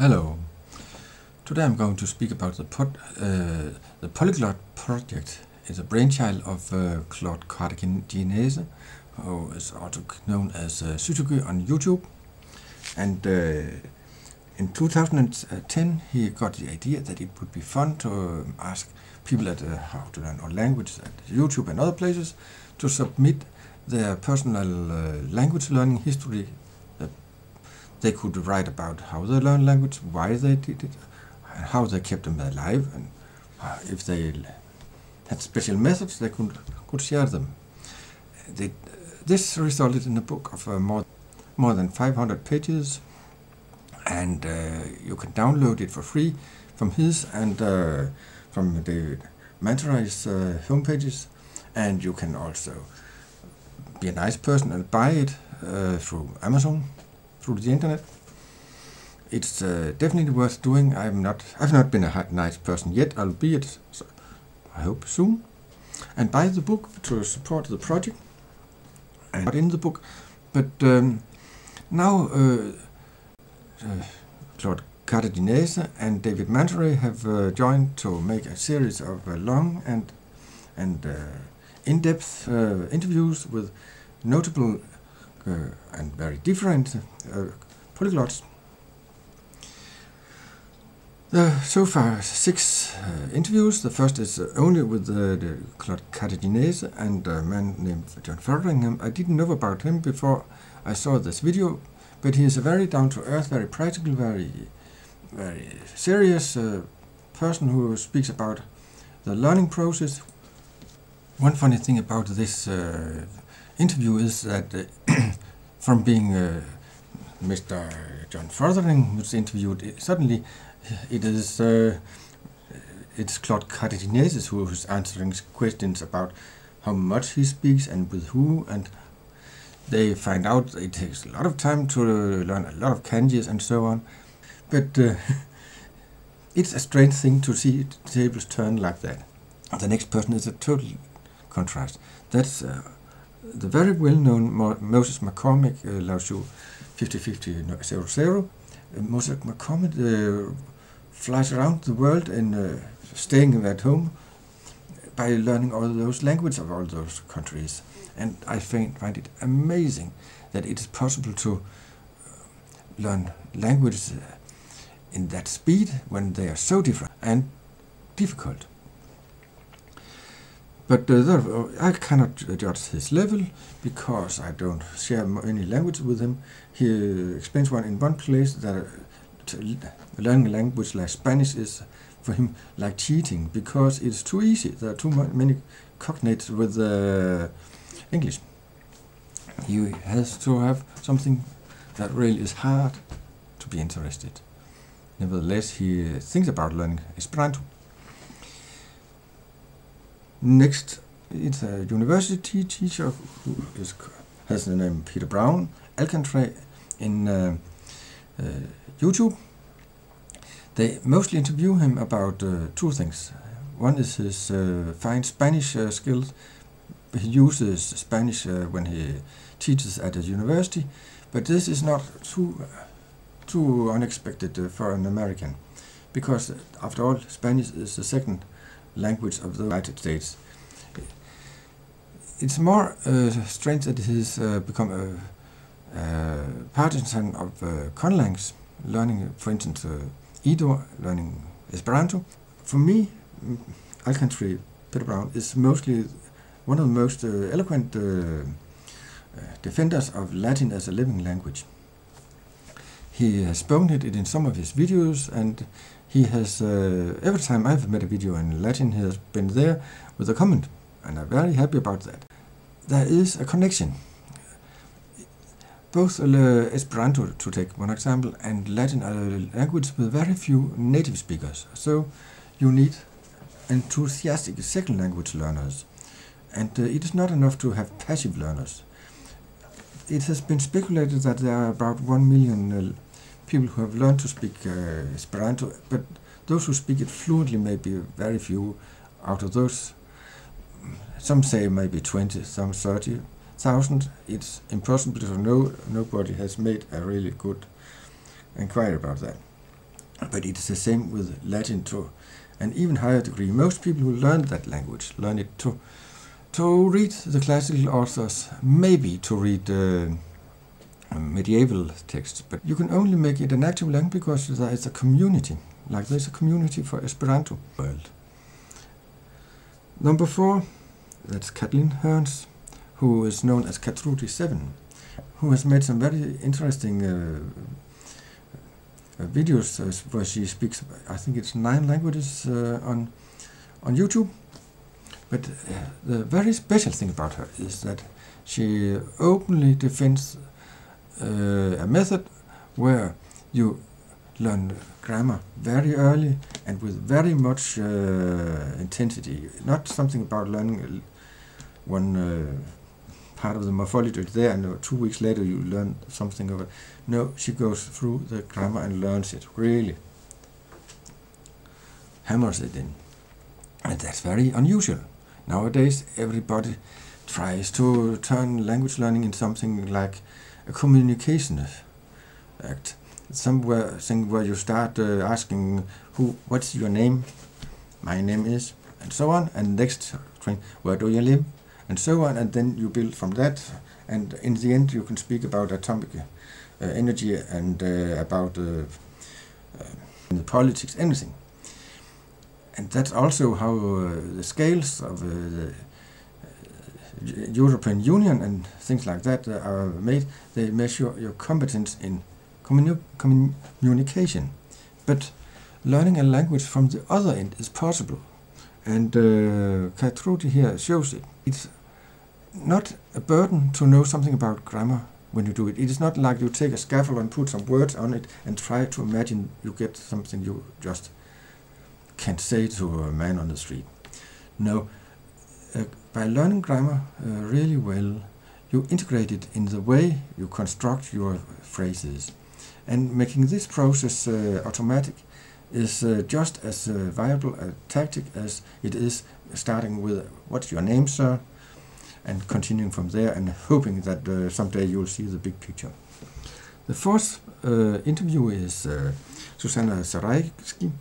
Hello. Today I'm going to speak about the Polyglot Project. It's a brainchild of Claude Cartaginese, who is also known as Suzuki on YouTube. And in 2010 he got the idea that it would be fun to ask people at how to learn our language at YouTube and other places to submit their personal language learning history. They could write about how they learned language, why they did it, and how they kept them alive, and if they had special methods, they could share them. This resulted in a book of more than 500 pages, and you can download it for free from his and from David Mantaray's homepages, and you can also be a nice person and buy it through Amazon, through the internet. It's definitely worth doing. I've not been a nice person yet. I'll be it, so I hope soon. And buy the book to support the project. And not in the book, but now Claude Cartaginese and David Mantaray have joined to make a series of long and in-depth interviews with notable and very different polyglots. So far 6 interviews. The first is only with the Claude Cartaginese and a man named John Fotheringham. I didn't know about him before I saw this video, but he is a very down-to-earth, very practical, very serious person who speaks about the learning process. One funny thing about this interview is that from being Mr. John Fotheringham who's interviewed, suddenly it's Claude Cartaginese who is answering questions about how much he speaks and with who, and they find out it takes a lot of time to learn a lot of kanjis and so on. But it's a strange thing to see tables turn like that. The next person is a total contrast. That's the very well-known Moses McCormick, Laosu 505000. Moses McCormick flies around the world and staying at home by learning all those languages of all those countries. And I find it amazing that it is possible to learn languages in that speed when they are so different and difficult. But I cannot judge his level because I don't share any language with him. He explains in one place that learning a language like Spanish is for him like cheating because it's too easy. There are too many cognates with English. He has to have something that really is hard to be interested. Nevertheless, he thinks about learning Esperanto. Next, it's a university teacher who has the name Peter Brown, Alcantara in YouTube. They mostly interview him about 2 things. One is his fine Spanish skills. He uses Spanish when he teaches at a university, but this is not too unexpected for an American, because after all, Spanish is the second language of the United States. It's more strange that he's become a partisan of conlangs, learning, for instance, Ido, learning Esperanto. For me, Alcantara, Peter Brown, is mostly one of the most eloquent defenders of Latin as a living language. He has spoken it in some of his videos, and he has, every time I've made a video in Latin, he has been there with a comment, and I'm very happy about that. There is a connection. Both Esperanto, to take one example, and Latin are languages with very few native speakers, so you need enthusiastic second language learners, and it is not enough to have passive learners. It has been speculated that there are about 1 million people who have learned to speak Esperanto, but those who speak it fluently may be very few. Out of those, some say maybe 20, some 30,000. It's impossible to know. Nobody has made a really good inquiry about that. but it's the same with Latin to an even higher degree. Most people who learn that language learn it to read the classical authors, maybe to read medieval texts, but you can only make it an active language because there is a community, like there's a community for Esperanto world. Number 4, that's Kathleen Hearns, who is known as Katruti7, who has made some very interesting videos where she speaks, I think it's 9 languages on YouTube. But the very special thing about her is that she openly defends a method where you learn grammar very early and with very much intensity. Not something about learning one part of the morphology there and 2 weeks later you learn something of it. No, she goes through the grammar and learns it, really hammers it in. And that's very unusual. Nowadays everybody tries to turn language learning into something like a communication act. Something where you start asking what's your name? My name is, and so on, and next thing, where do you live? And so on, and then you build from that, and in the end you can speak about atomic energy and about the politics, anything. And that's also how the scales of the European Union and things like that are made. They measure your competence in communication. But learning a language from the other end is possible. And Katruti here shows it. It's not a burden to know something about grammar when you do it. It is not like you take a scaffold and put some words on it and try to imagine you get something you just can't say to a man on the street. No, by learning grammar really well, you integrate it in the way you construct your phrases. And making this process automatic is just as viable a tactic as it is starting with "What's your name, sir?" and continuing from there and hoping that someday you'll see the big picture. The 4th interview is Susanna Zarajski.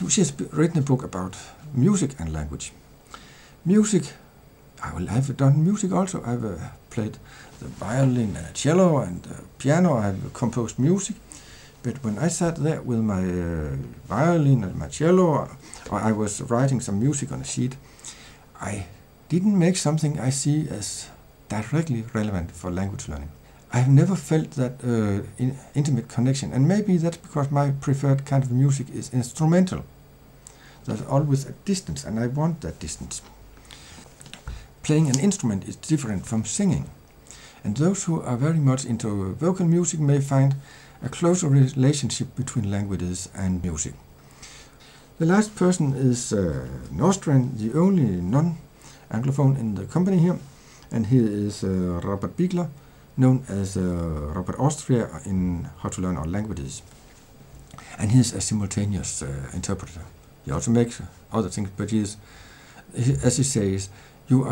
She has written a book about music and language. Music, I've done music also. I've played the violin and cello and piano. I've composed music. But when I sat there with my violin and my cello, or I was writing some music on a sheet, I didn't make something I see as directly relevant for language learning. I've never felt that intimate connection, and maybe that's because my preferred kind of music is instrumental. There's always a distance, and I want that distance. Playing an instrument is different from singing, and those who are very much into vocal music may find a closer relationship between languages and music. The last person is an Austrian, the only non-Anglophone in the company here, and he is Robert Biegler, known as Robert Austria in How to Learn Our Languages. And he's a simultaneous interpreter. He also makes other things, but as he says, you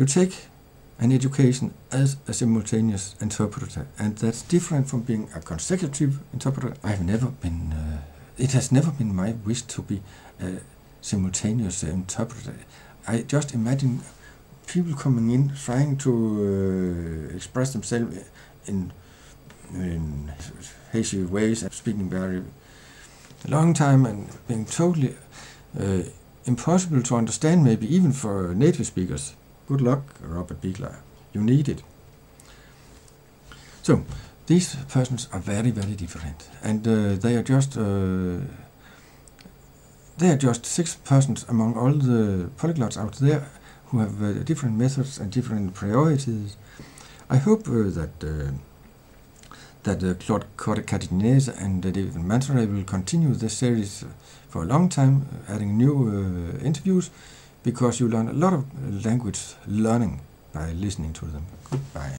take an education as a simultaneous interpreter, and that's different from being a consecutive interpreter. It has never been my wish to be a simultaneous interpreter. I just imagine people coming in trying to express themselves in hazy ways and speaking very long time and being totally impossible to understand, maybe even for native speakers. Good luck, Robert Biegler. You need it. So these persons are very, very different, and they are just 6 persons among all the polyglots out there who have different methods and different priorities. I hope that Claude Cartaginese and David Mansoray will continue this series for a long time, adding new interviews, because you learn a lot of language learning by listening to them. Goodbye.